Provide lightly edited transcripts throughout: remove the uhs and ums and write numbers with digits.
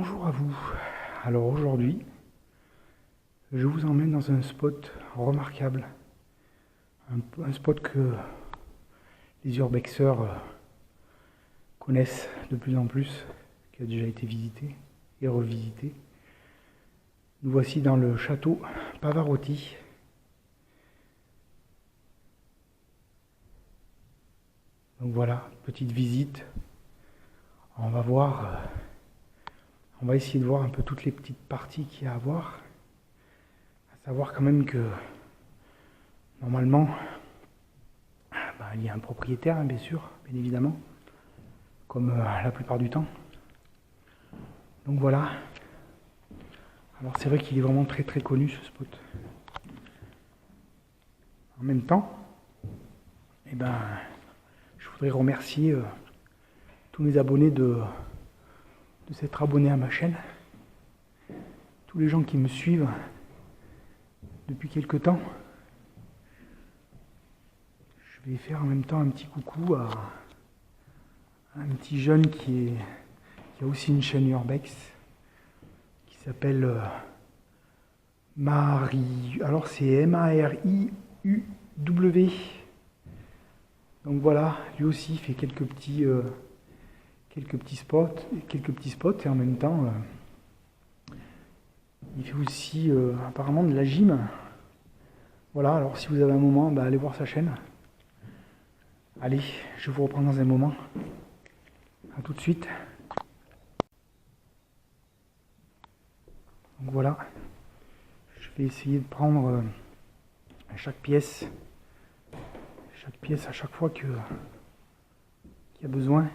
Bonjour à vous. Alors aujourd'hui, je vous emmène dans un spot remarquable. Un spot que les urbexeurs connaissent de plus en plus, qui a déjà été visité et revisité. Nous voici dans le château Pavarotti. Donc voilà, petite visite. On va voir, on va essayer de voir un peu toutes les petites parties qu'il y a à voir. À savoir quand même que normalement, il y a un propriétaire, bien sûr, bien évidemment, comme la plupart du temps. Donc voilà. Alors c'est vrai qu'il est vraiment très très connu ce spot. En même temps, je voudrais remercier tous mes abonnés de s'être abonnés à ma chaîne. Tous les gens qui me suivent depuis quelques temps. Je vais faire en même temps un petit coucou à un petit jeune qui a aussi une chaîne urbex qui s'appelle Marie. Alors c'est Mariuw. Donc voilà, lui aussi fait quelques petits spots et en même temps il fait aussi apparemment de la gym. Voilà, alors si vous avez un moment, allez voir sa chaîne. Allez, je vous reprends dans un moment. A tout de suite. Donc voilà, je vais essayer de prendre chaque pièce à chaque fois qu'il y a besoin.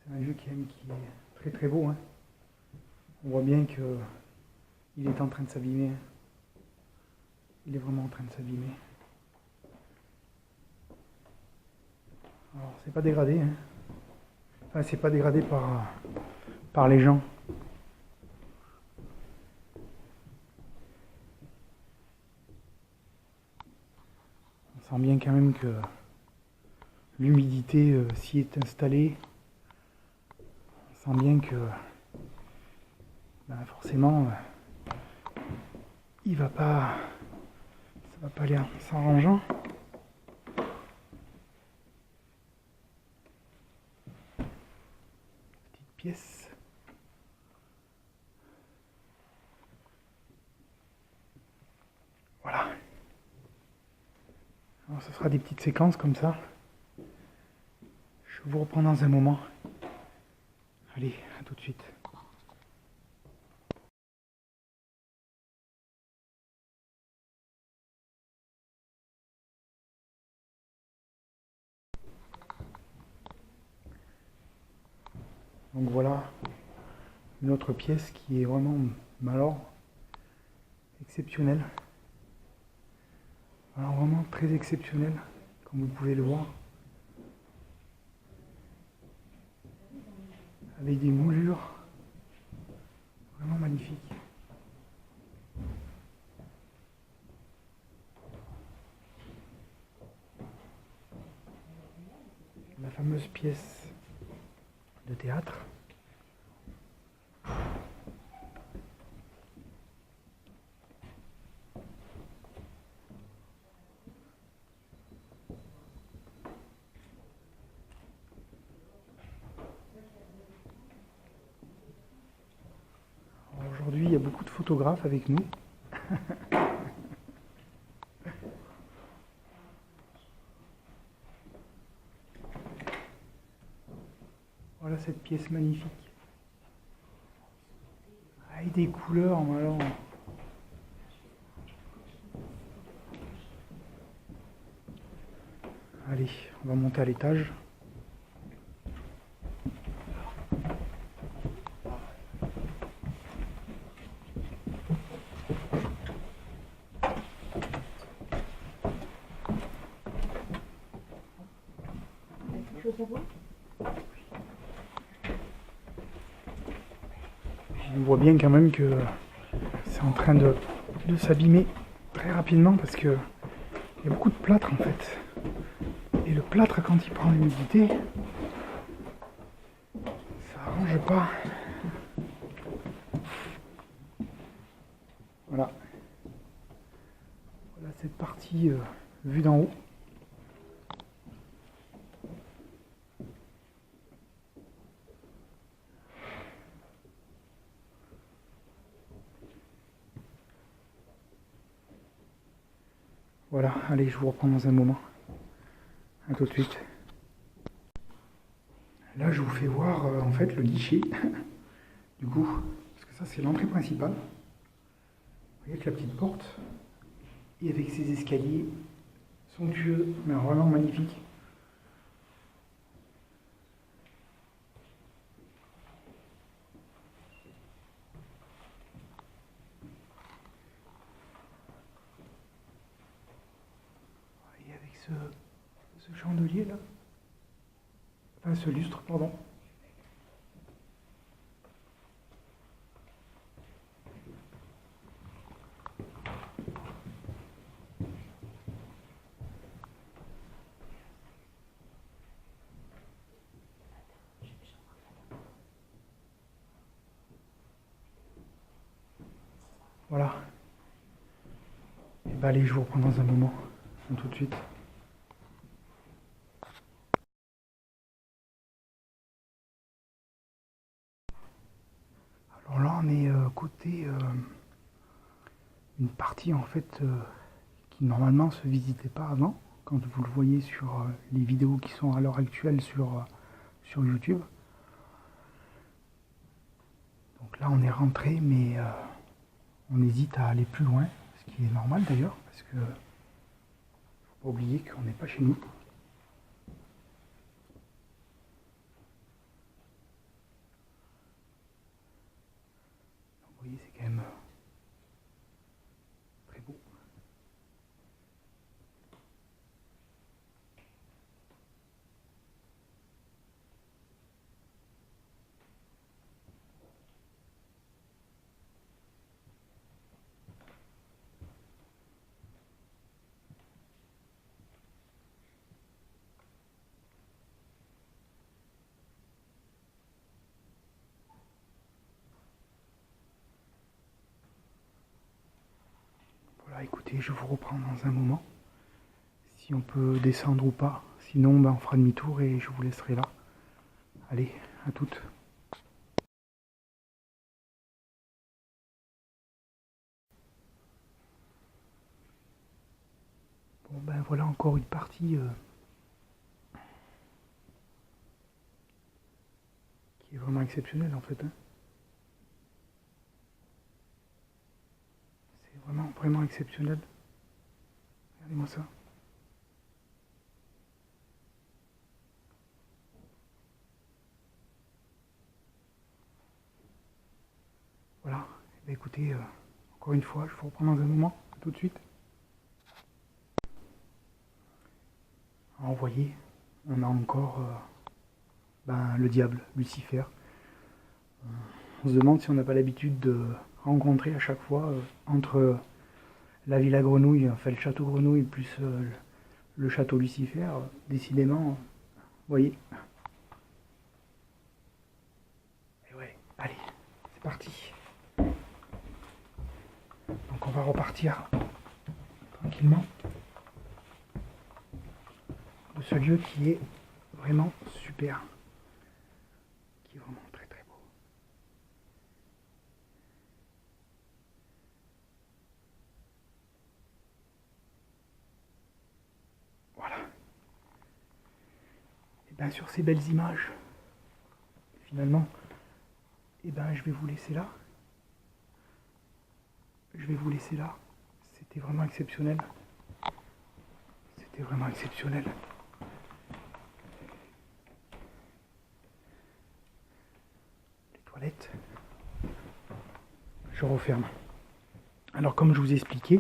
C'est un jeu qui est très très beau. Hein. On voit bien qu'il est en train de s'abîmer. Il est vraiment en train de s'abîmer. Alors c'est pas dégradé. Hein. Enfin c'est pas dégradé par les gens. On sent bien quand même que l'humidité s'y est installée. On sent bien que forcément ça va pas aller en s'arrangeant. Petite pièce. Voilà. Alors ce sera des petites séquences comme ça. Je vous reprends dans un moment. Allez, à tout de suite. Donc voilà une autre pièce qui est vraiment, exceptionnelle. Alors vraiment très exceptionnelle, comme vous pouvez le voir. Avec des moulures vraiment magnifiques. La fameuse pièce de théâtre. Aujourd'hui, il y a beaucoup de photographes avec nous. Voilà cette pièce magnifique. Avec des couleurs, alors. Allez, on va monter à l'étage. On voit bien quand même que c'est en train de s'abîmer très rapidement parce que il y a beaucoup de plâtre en fait. Et le plâtre, quand il prend l'humidité, charge pas. Voilà. Voilà cette partie vue d'en haut. Voilà, allez, je vous reprends dans un moment. A tout de suite. Là, je vous fais voir en fait le guichet. Du coup, parce que ça, c'est l'entrée principale. Vous voyez avec la petite porte. Et avec ces escaliers somptueux, mais vraiment magnifiques. Et avec ce chandelier là. Enfin, ce lustre, pardon. Voilà. Et bah allez, je vous reprends dans un moment. À tout de suite. Alors là, on est côté une partie en fait qui normalement se visitait pas avant, quand vous le voyez sur les vidéos qui sont à l'heure actuelle sur YouTube. Donc là, on est rentré, mais on hésite à aller plus loin, ce qui est normal d'ailleurs, parce que faut pas oublier qu'on n'est pas chez nous. Donc, vous voyez, c'est quand même très beau. Voilà, écoutez, je vous reprends dans un moment. Si on peut descendre ou pas. Sinon, ben, on fera demi-tour et je vous laisserai là. Allez, à toutes. Bon ben voilà encore une partie qui est vraiment exceptionnelle en fait. Hein. C'est vraiment vraiment exceptionnel. Regardez-moi ça. Voilà. Eh ben, écoutez, encore une fois, je vous reprends dans un moment. À tout de suite. Alors, vous voyez, on a encore ben, le diable, Lucifer. On se demande si on n'a pas l'habitude de rencontrer à chaque fois entre la Villa Grenouille, enfin le château Grenouille plus le château Lucifer, décidément, vous voyez. Et ouais, allez, c'est parti. Donc on va repartir tranquillement de ce lieu qui est vraiment super, qui est vraiment très très beau. Voilà. Et bien sur ces belles images, finalement, et ben je vais vous laisser là. Je vais vous laisser là. C'était vraiment exceptionnel. C'était vraiment exceptionnel. Les toilettes. Je referme. Alors comme je vous ai expliqué,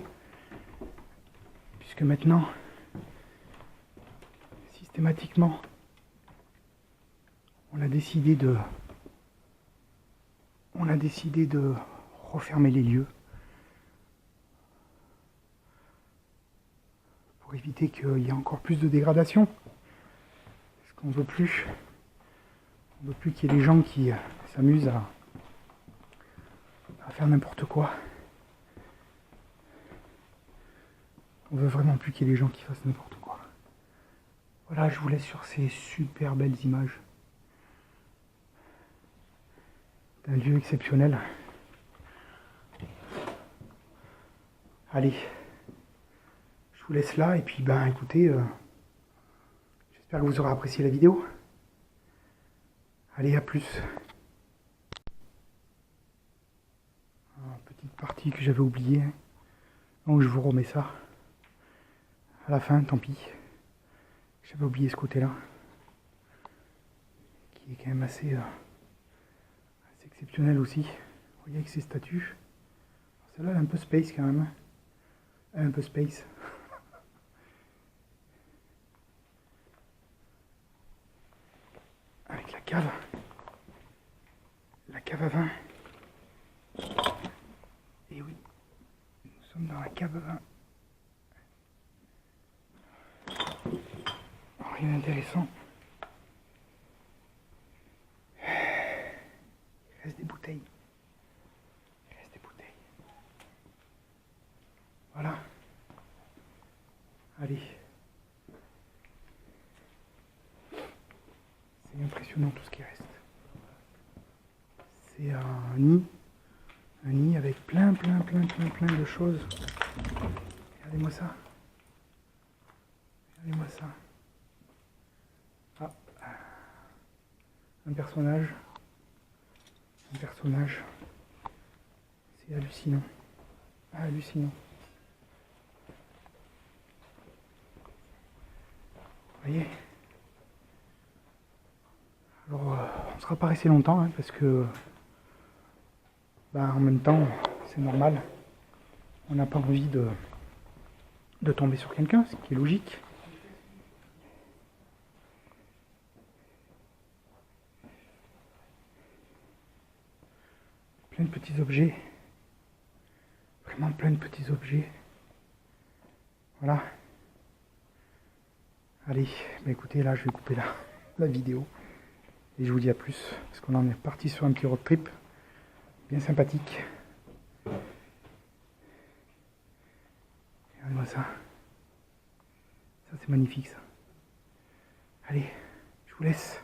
puisque maintenant, systématiquement, on a décidé de refermer les lieux pour éviter qu'il y ait encore plus de dégradation. Parce qu'on ne veut plus On ne veut plus qu'il y ait des gens qui s'amusent à faire n'importe quoi. On veut vraiment plus qu'il y ait des gens qui fassent n'importe quoi. Voilà, je vous laisse sur ces super belles images d'un lieu exceptionnel. Allez, je vous laisse là et puis ben écoutez, j'espère que vous aurez apprécié la vidéo. Allez, à plus. Petite partie que j'avais oubliée, hein. Donc je vous remets ça à la fin, tant pis. J'avais oublié ce côté-là, qui est quand même assez exceptionnel aussi. Vous voyez avec ces statues. Celle-là elle est un peu space quand même. Un peu space. Avec la cave. La cave à vin. Et oui, nous sommes dans la cave à vin. Rien d'intéressant. Il reste des bouteilles. Il reste des bouteilles. Voilà. Allez. C'est impressionnant tout ce qui reste. C'est un nid avec plein de choses. Regardez-moi ça. Regardez-moi ça. Ah. Un personnage. C'est hallucinant. Hallucinant. Vous voyez? Alors, on ne sera pas resté longtemps, hein, parce que, en même temps, c'est normal. On n'a pas envie de tomber sur quelqu'un, ce qui est logique. Plein de petits objets. Vraiment plein de petits objets. Voilà. Allez, écoutez, là, je vais couper la vidéo. Et je vous dis à plus, parce qu'on en est parti sur un petit road trip bien sympathique. Regardez-moi ça. Ça, c'est magnifique, ça. Allez, je vous laisse.